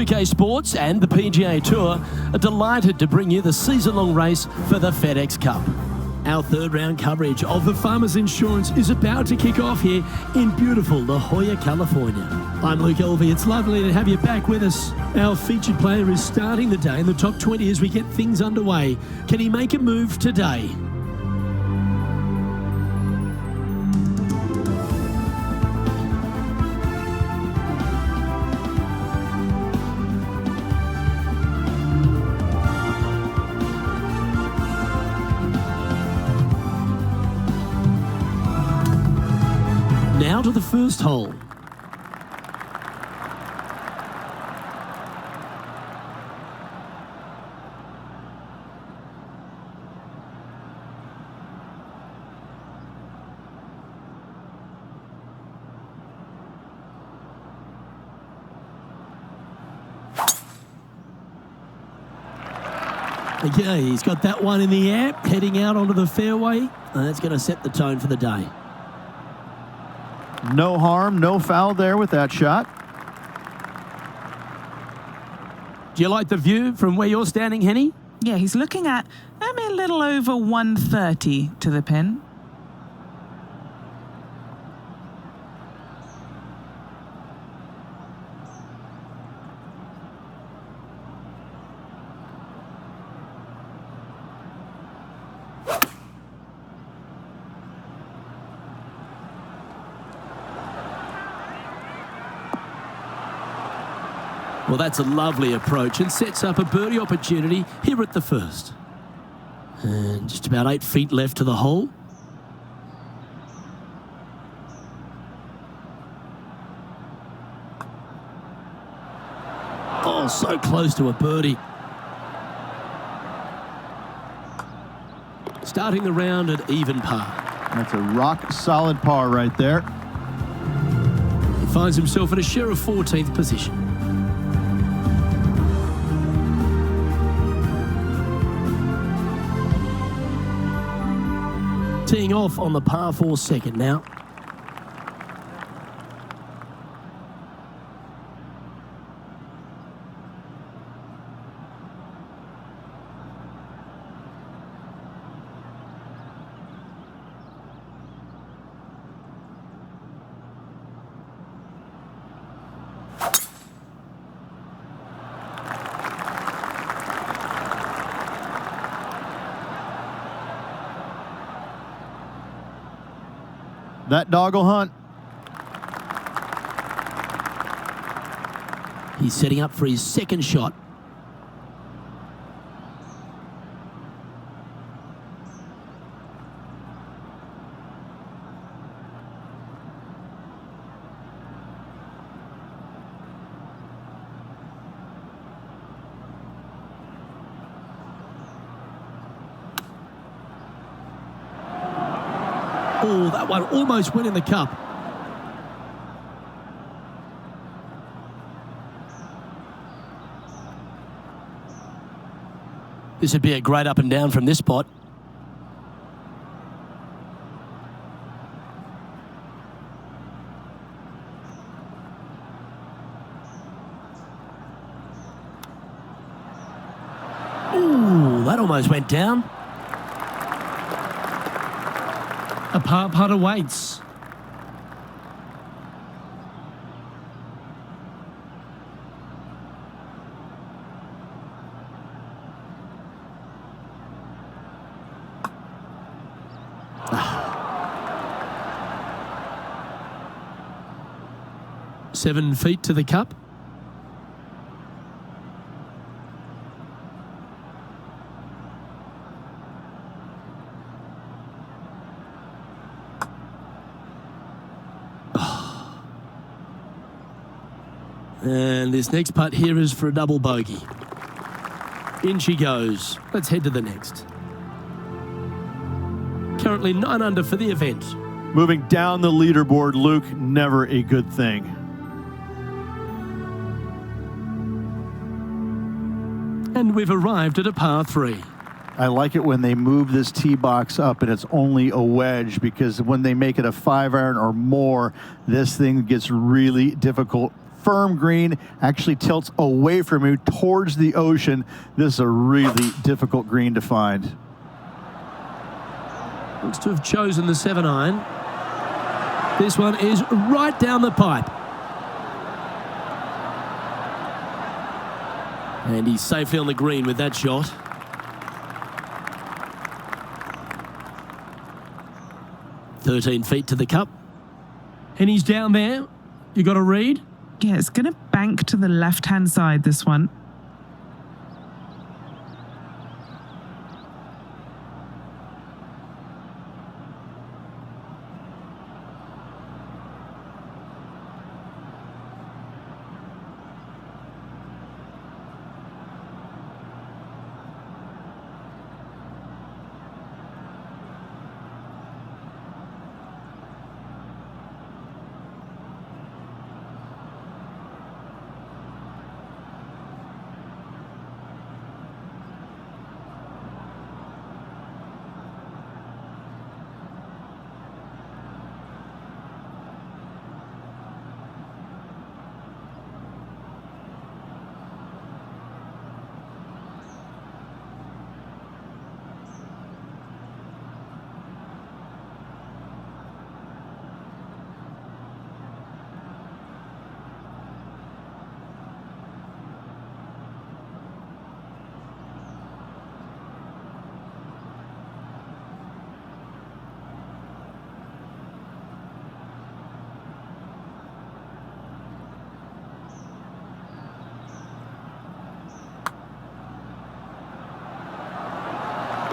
2K Sports and the PGA Tour are delighted to bring you the season-long race for the FedEx Cup. Our third round coverage of the Farmers Insurance is about to kick off here in beautiful La Jolla, California. I'm Luke Elvey. It's lovely to have you back with us. Our featured player is starting the day in the top 20 as we get things underway. Can he make a move today? Now to the first hole. Okay, he's got that one in the air, heading out onto the fairway, and that's going to set the tone for the day. No harm, no foul there with that shot. Do you like the view from where you're standing, Henny? Yeah, he's looking at maybe a little over 130 to the pin. Well, that's a lovely approach and sets up a birdie opportunity here at the first. And just about 8 feet left to the hole. Oh, so close to a birdie. Starting the round at even par. That's a rock-solid par right there. He finds himself in a share of 14th position. Teeing off on the par 4 second now. That dog will hunt. He's setting up for his second shot. Oh, that one almost went in the cup. This would be a great up and down from this spot. Ooh, that almost went down. A par putt awaits. Ah. 7 feet to the cup. And this next putt here is for a double bogey. In she goes. Let's head to the next. Currently 9 under for the event. Moving down the leaderboard, Luke, never a good thing. And we've arrived at a par 3. I like it when they move this tee box up and it's only a wedge, because when they make it a 5-iron or more, this thing gets really difficult firm green, actually tilts away from you towards the ocean. This is a really difficult green to find. Looks to have chosen the 7-iron. This one is right down the pipe. And he's safely on the green with that shot. "13 feet to the cup." And he's down there. You got a read? Yeah, it's going to bank to the left-hand side, this one.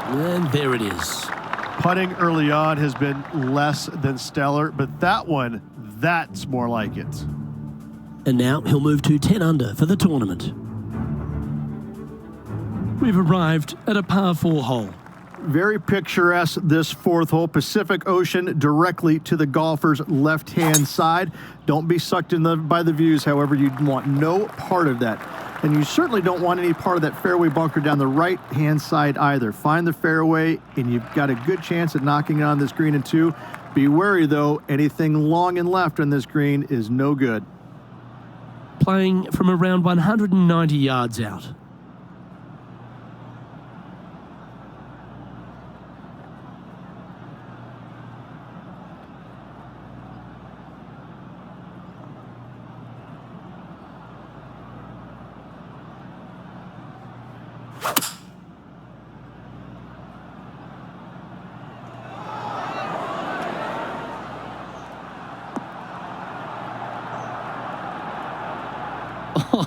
And there it is. Putting early on has been less than stellar, but that one, that's more like it. And now he'll move to 10 under for the tournament. We've arrived at a par 4 hole. Very picturesque, this fourth hole. Pacific Ocean directly to the golfer's left-hand side. Don't be sucked in by the views, however. You want no part of that. And you certainly don't want any part of that fairway bunker down the right-hand side either. Find the fairway, and you've got a good chance at knocking it on this green in 2. Be wary, though. Anything long and left on this green is no good. Playing from around 190 yards out.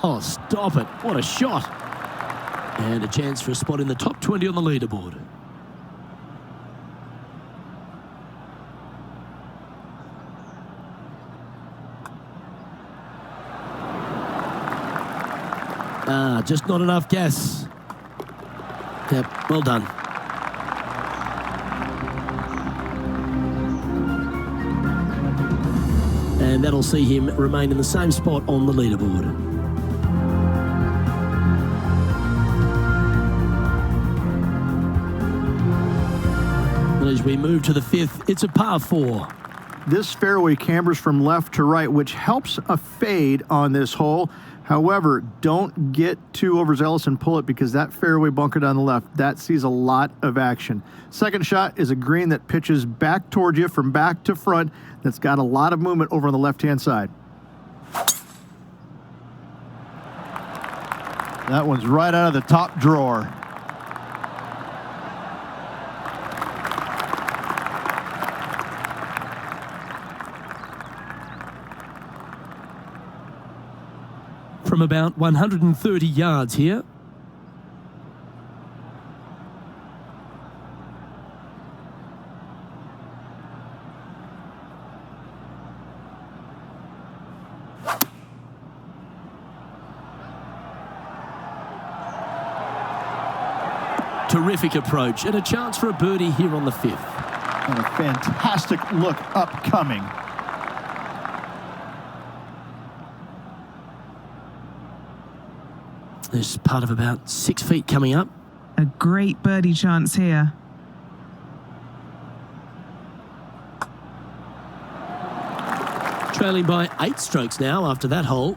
Oh, stop it. What a shot. And a chance for a spot in the top 20 on the leaderboard. Just not enough gas. Yep, well done. And that'll see him remain in the same spot on the leaderboard. And as we move to the 5th, it's a par 4. This fairway cambers from left to right, which helps a fade on this hole. However, don't get too overzealous and pull it, because that fairway bunker down the left, that sees a lot of action. Second shot is a green that pitches back towards you from back to front. That's got a lot of movement over on the left-hand side. That one's right out of the top drawer. From about 130 yards here. Terrific approach and a chance for a birdie here on the 5th. And a fantastic look upcoming. There's part of about 6 feet coming up. A great birdie chance here. Trailing by 8 strokes now after that hole.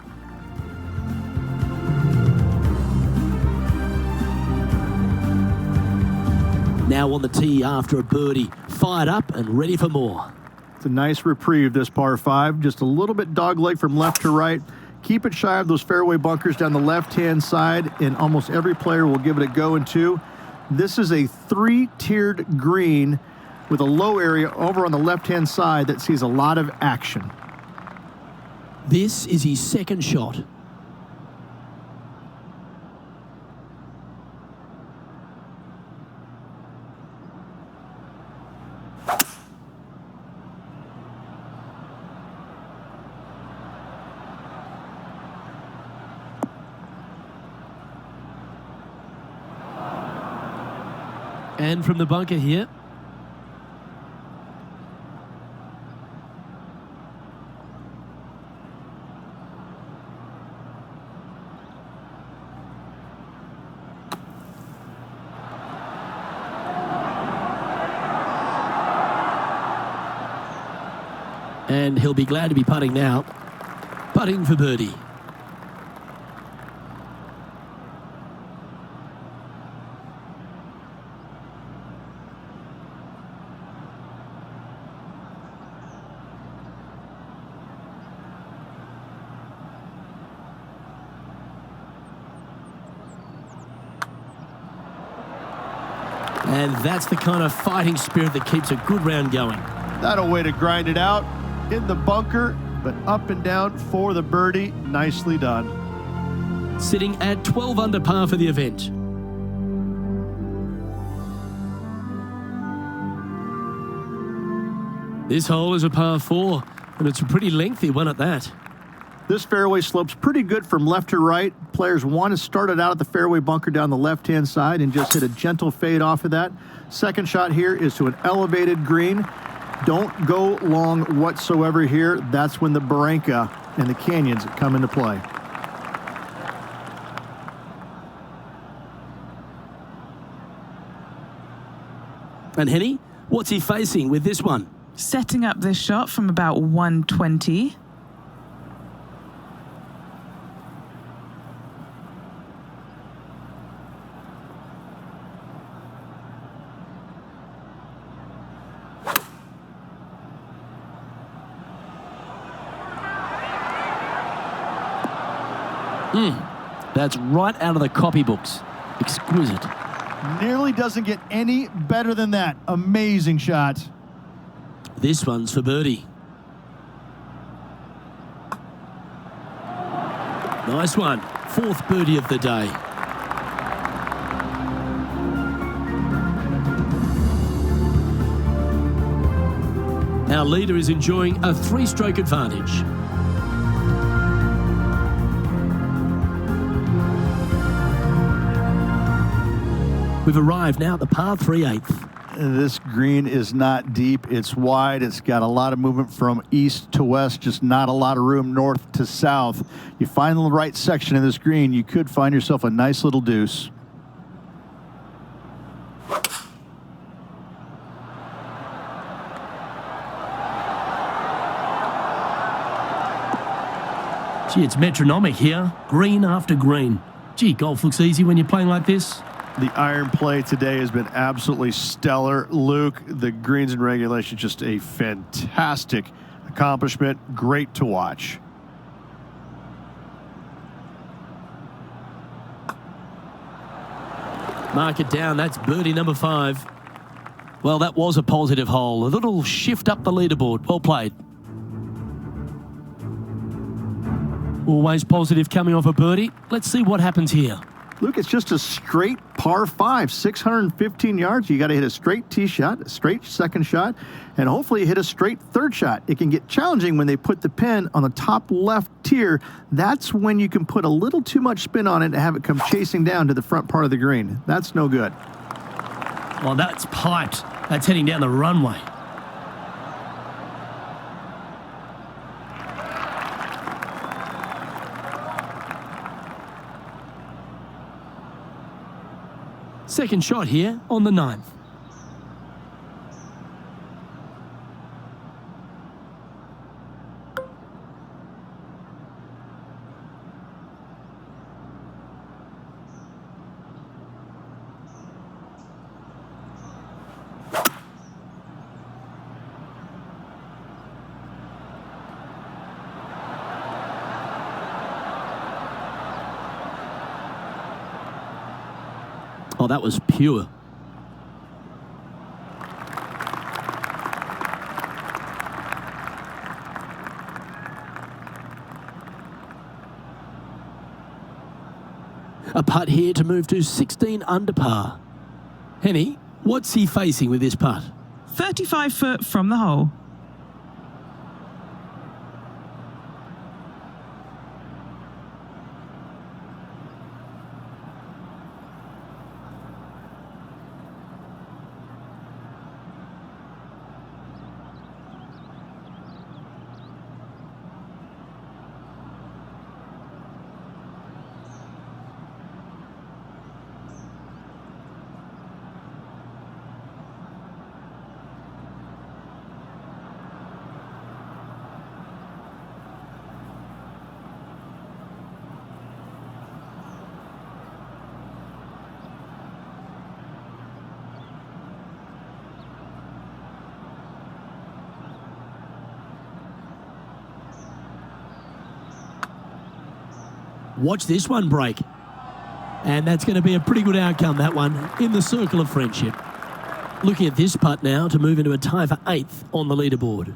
Now on the tee after a birdie. Fired up and ready for more. It's a nice reprieve, this par 5. Just a little bit dogleg from left to right. Keep it shy of those fairway bunkers down the left-hand side, and almost every player will give it a go in 2. This is a 3-tiered green with a low area over on the left-hand side that sees a lot of action. This is his second shot. And from the bunker here. And he'll be glad to be putting now. Putting for birdie. And that's the kind of fighting spirit that keeps a good round going. That'll way to grind it out in the bunker, but up and down for the birdie. Nicely done. Sitting at 12 under par for the event. This hole is a par 4, and it's a pretty lengthy one at that. This fairway slopes pretty good from left to right. Players want to start it out at the fairway bunker down the left-hand side and just hit a gentle fade off of that. Second shot here is to an elevated green. Don't go long whatsoever here. That's when the barranca and the canyons come into play. And Henny, what's he facing with this one? Setting up this shot from about 120. That's right out of the copybooks. Exquisite. Nearly doesn't get any better than that. Amazing shot. This one's for birdie. Nice one. 4th birdie of the day. Our leader is enjoying a 3-stroke advantage. We've arrived now at the par 3/8. This green is not deep. It's wide. It's got a lot of movement from east to west, just not a lot of room north to south. You find the right section of this green, you could find yourself a nice little deuce. Gee, it's metronomic here. Green after green. Gee, golf looks easy when you're playing like this. The iron play today has been absolutely stellar. Luke, the greens in regulation, just a fantastic accomplishment. Great to watch. Mark it down. That's birdie number 5. Well, that was a positive hole. A little shift up the leaderboard. Well played. Always positive coming off a birdie. Let's see what happens here. Luke, it's just a straight par 5, 615 yards. You got to hit a straight tee shot, a straight second shot, and hopefully hit a straight third shot. It can get challenging when they put the pin on the top left tier. That's when you can put a little too much spin on it and have it come chasing down to the front part of the green. That's no good. Well, that's piped. That's heading down the runway. Second shot here on the 9th. Oh, that was pure. A putt here to move to 16 under par. Henny, what's he facing with this putt? 35 foot from the hole. Watch this one break. And that's going to be a pretty good outcome, that one, in the circle of friendship. Looking at this putt now to move into a tie for 8th on the leaderboard.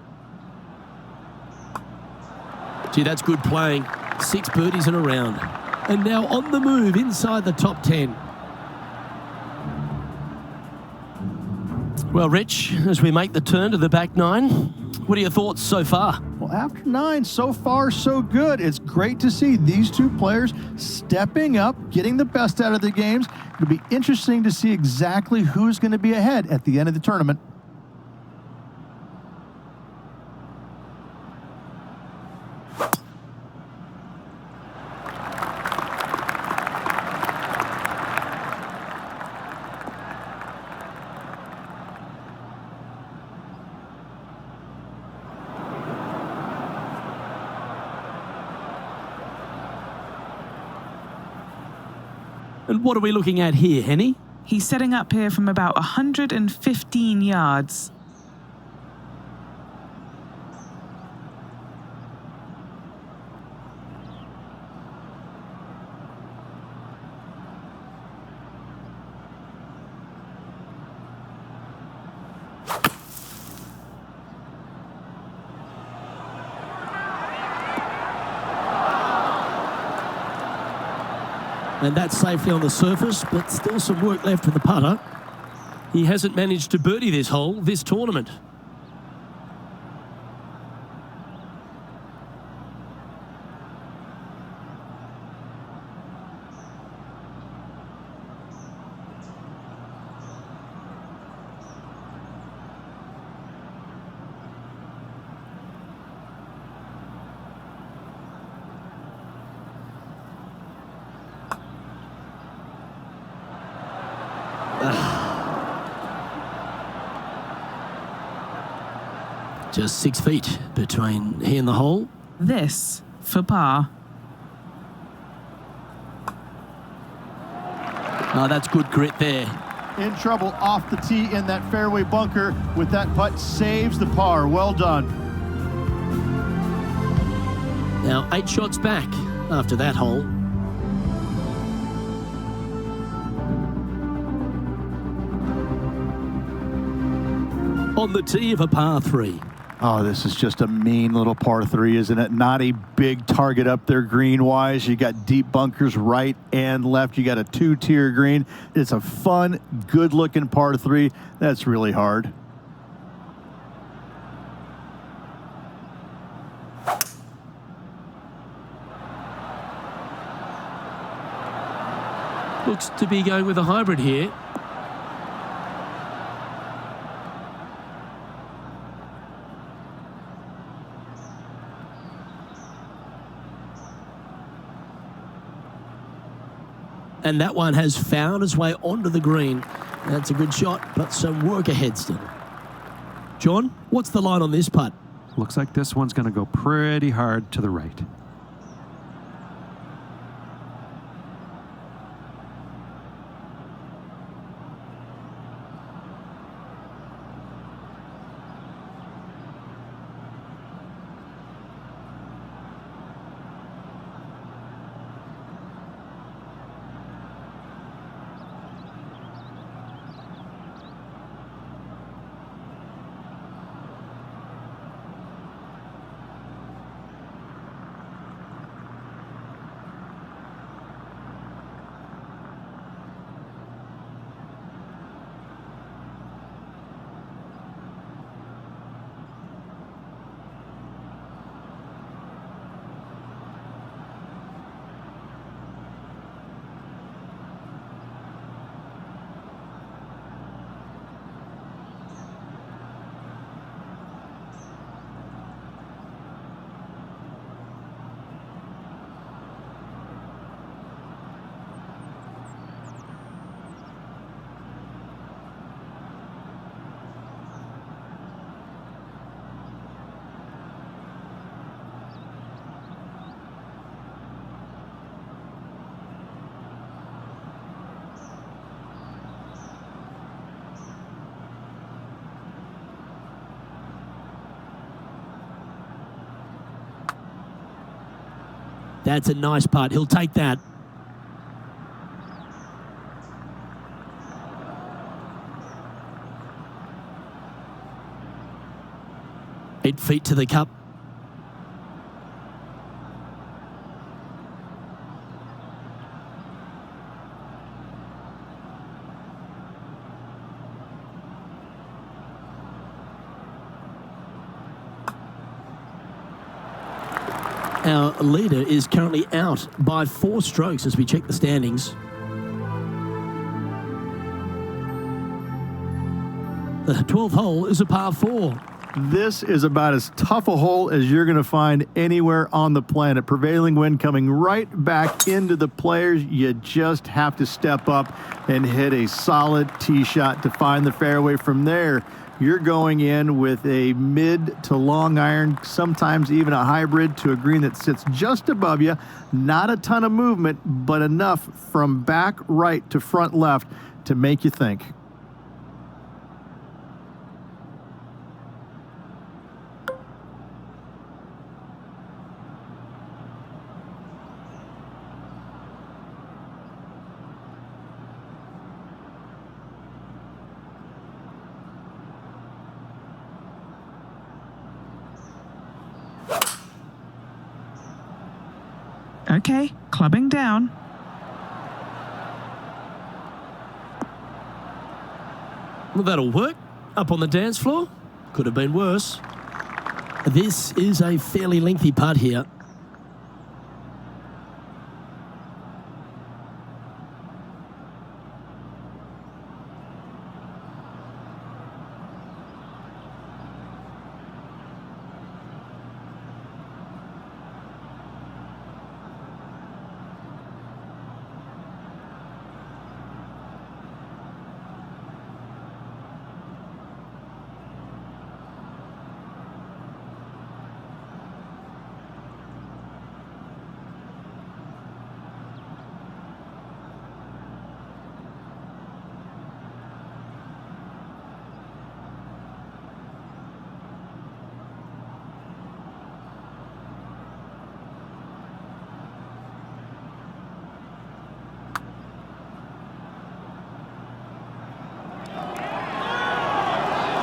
Gee, that's good playing. 6 birdies in a round. And now on the move inside the top 10. Well, Rich, as we make the turn to the back 9, what are your thoughts so far? Well, after 9, so far, so good. It's great to see these two players stepping up, getting the best out of the games. It'll be interesting to see exactly who's going to be ahead at the end of the tournament. And what are we looking at here, Henny? He's setting up here from about 115 yards. And that's safely on the surface, but still some work left for the putter. He hasn't managed to birdie this hole this tournament. Just 6 feet between he and the hole. This for par. Oh, that's good grit there. In trouble off the tee in that fairway bunker with that putt, saves the par. Well done. Now 8 shots back after that hole. On the tee of a par 3. Oh, this is just a mean little par 3, isn't it? Not a big target up there green-wise. You got deep bunkers right and left. You got a 2-tier green. It's a fun, good-looking par 3. That's really hard. Looks to be going with a hybrid here. And that one has found its way onto the green. That's a good shot, but some work ahead still. John, what's the line on this putt? Looks like this one's going to go pretty hard to the right. That's a nice putt. He'll take that. Eight feet to the cup. Our leader is currently out by 4 strokes as we check the standings. The 12th hole is a par 4. This is about as tough a hole as you're going to find anywhere on the planet. Prevailing wind coming right back into the players. You just have to step up and hit a solid tee shot to find the fairway. From there, you're going in with a mid to long iron, sometimes even a hybrid, to a green that sits just above you. Not a ton of movement, but enough from back right to front left to make you think. Okay, clubbing down. Well, that'll work. Up on the dance floor. Could have been worse. This is a fairly lengthy putt here.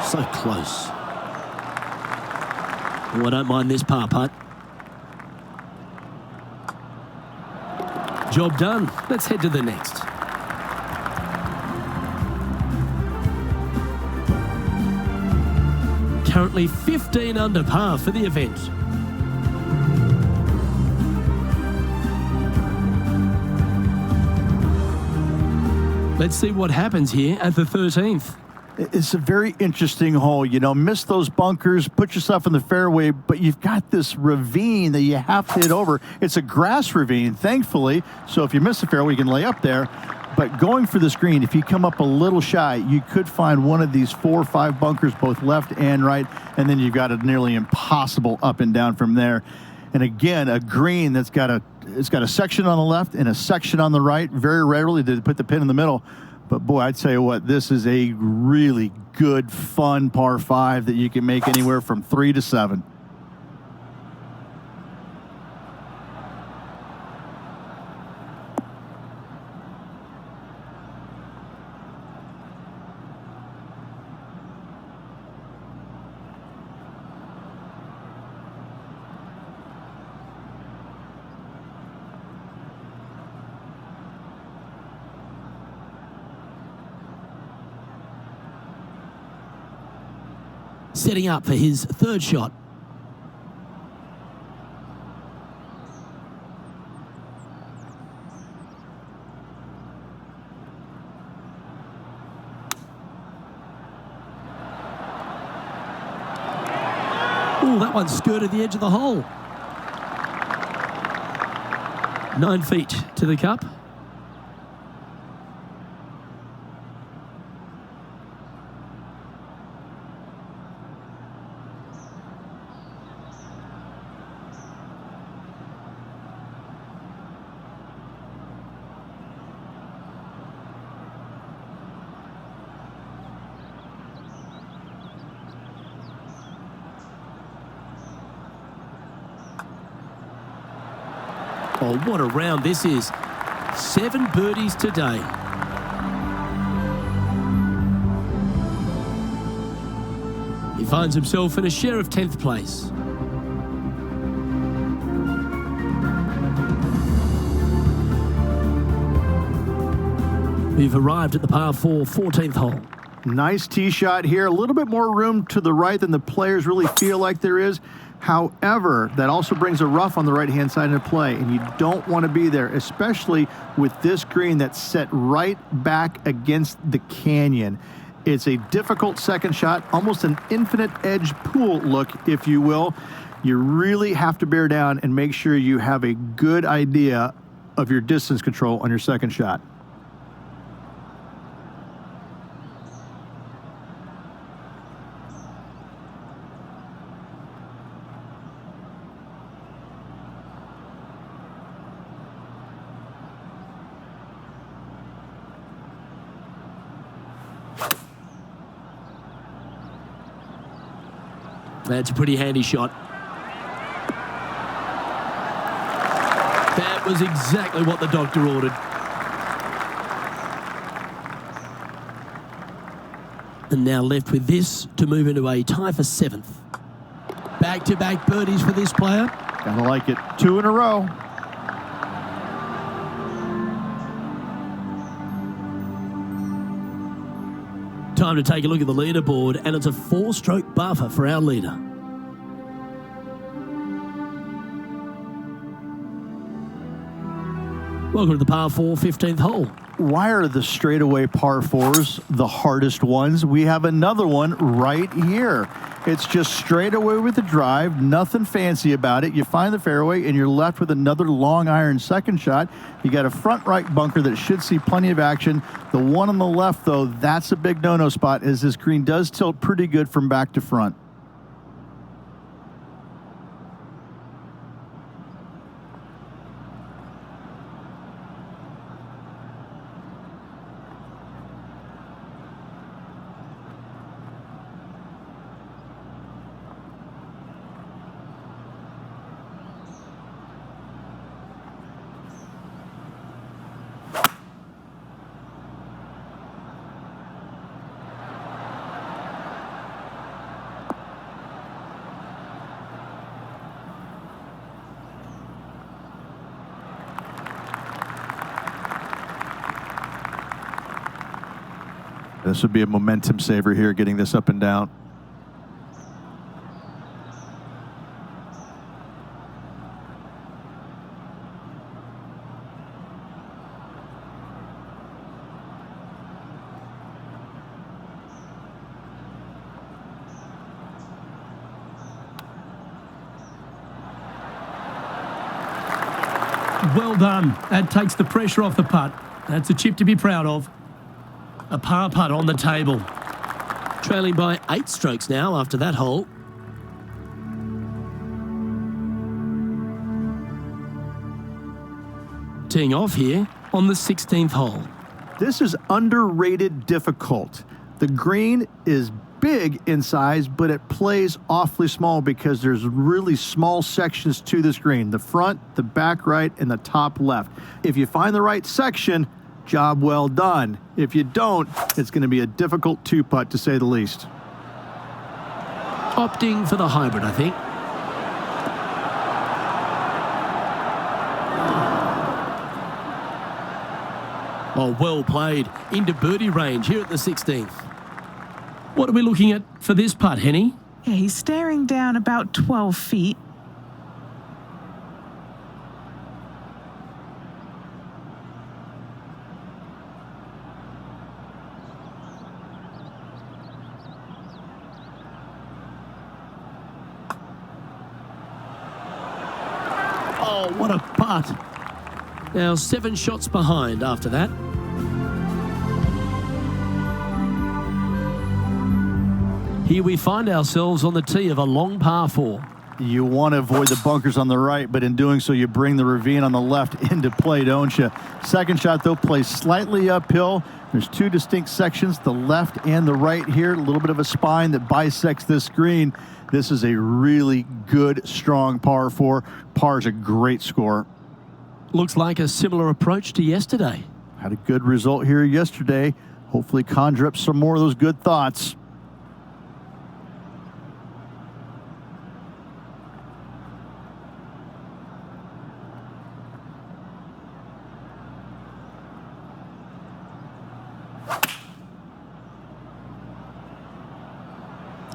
So close. Oh, I don't mind this par putt. Job done. Let's head to the next. Currently 15 under par for the event. Let's see what happens here at the 13th. It's a very interesting hole. You know, miss those bunkers, put yourself in the fairway, but you've got this ravine that you have to hit over. It's a grass ravine, thankfully, so if you miss the fairway, you can lay up there. But going for this green, if you come up a little shy, you could find one of these 4 or 5 bunkers, both left and right, and then you've got a nearly impossible up and down from there. And again, a green that's got a section on the left and a section on the right. Very rarely do they put the pin in the middle. But boy, I'd tell you what, this is a really good, fun par 5 that you can make anywhere from 3 to 7. Setting up for his 3rd shot. Oh, that one skirted the edge of the hole. 9 feet to the cup. Oh, what a round this is. 7 birdies today. He finds himself in a share of 10th place. We've arrived at the par 4 14th hole. Nice tee shot here. A little bit more room to the right than the players really feel like there is. However, that also brings a rough on the right-hand side into play, and you don't want to be there, especially with this green that's set right back against the canyon. It's a difficult second shot, almost an infinite edge pool look, if you will. You really have to bear down and make sure you have a good idea of your distance control on your second shot. That's a pretty handy shot. That was exactly what the doctor ordered. And now left with this to move into a tie for 7th. Back-to-back birdies for this player. Gotta like it. 2 in a row. Time to take a look at the leaderboard, and it's a 4-stroke buffer for our leader. Welcome to the par 4 15th hole. Why are the straightaway par 4s the hardest ones? We have another one right here. It's just straight away with the drive, nothing fancy about it. You find the fairway and you're left with another long iron second shot. You got a front right bunker that should see plenty of action. The one on the left, though, that's a big no-no spot, as this green does tilt pretty good from back to front. This would be a momentum saver here, getting this up and down. Well done. That takes the pressure off the putt. That's a chip to be proud of. A par putt on the table. Trailing by 8 strokes now after that hole. Teeing off here on the 16th hole. This is underrated difficult. The green is big in size, but it plays awfully small because there's really small sections to this green. The front, the back right, and the top left. If you find the right section, job well done. If you don't, it's going to be a difficult 2-putt, to say the least. Opting for the hybrid, I think. Oh, well played. Into birdie range here at the 16th. What are we looking at for this putt, Henny? Yeah, he's staring down about 12 feet. Oh, what a putt. Now 7 shots behind after that. Here we find ourselves on the tee of a long par 4. You want to avoid the bunkers on the right, but in doing so, you bring the ravine on the left into play, don't you? Second shot, though, plays slightly uphill. There's 2 distinct sections, the left and the right here. A little bit of a spine that bisects this green. This is a really good, strong par 4. Par is a great score. Looks like a similar approach to yesterday. Had a good result here yesterday. Hopefully conjure up some more of those good thoughts.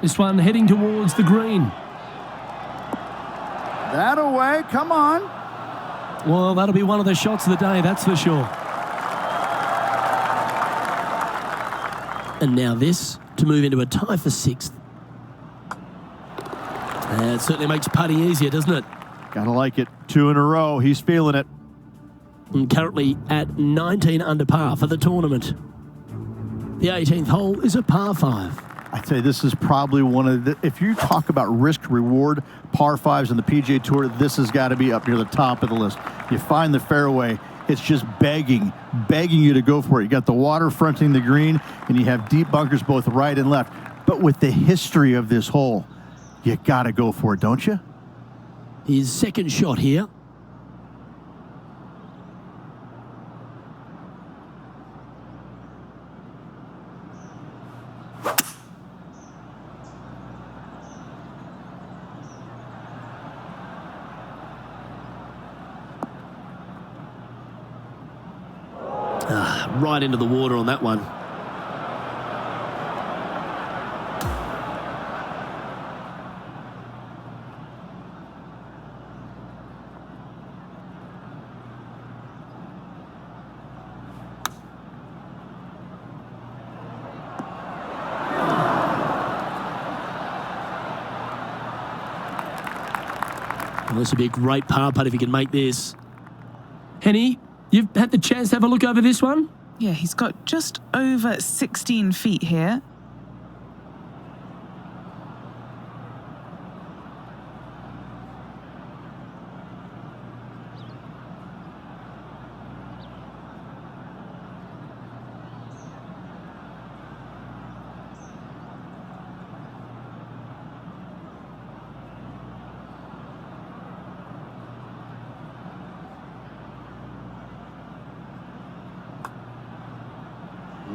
This one heading towards the green. That away, come on. Well, that'll be one of the shots of the day, that's for sure. And now this to move into a tie for 6th. It certainly makes putting easier, doesn't it? Gotta like it. 2 in a row. He's feeling it. And currently at 19 under par for the tournament. The 18th hole is a par 5. I'd say this is probably one of the, if you talk about risk-reward par 5s in the PGA Tour, this has got to be up near the top of the list. You find the fairway, it's just begging you to go for it. You got the water fronting the green, and you have deep bunkers both right and left. But with the history of this hole, you got to go for it, don't you? His second shot here. Right into the water on that one. Well, this would be a great par putt if he can make this. Henny, you've had the chance to have a look over this one? Yeah, he's got just over 16 feet here.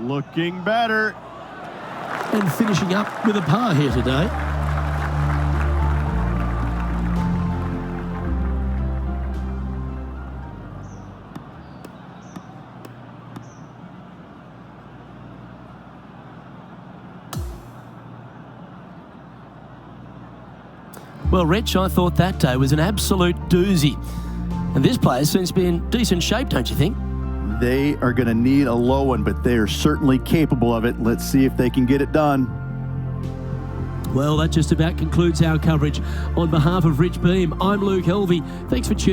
Looking better. And finishing up with a par here today. Well, Rich, I thought that day was an absolute doozy. And this player seems to be in decent shape, don't you think? They are going to need a low one, but they are certainly capable of it. Let's see if they can get it done. Well, that just about concludes our coverage. On behalf of Rich Beam, I'm Luke Helvey. Thanks for tuning in.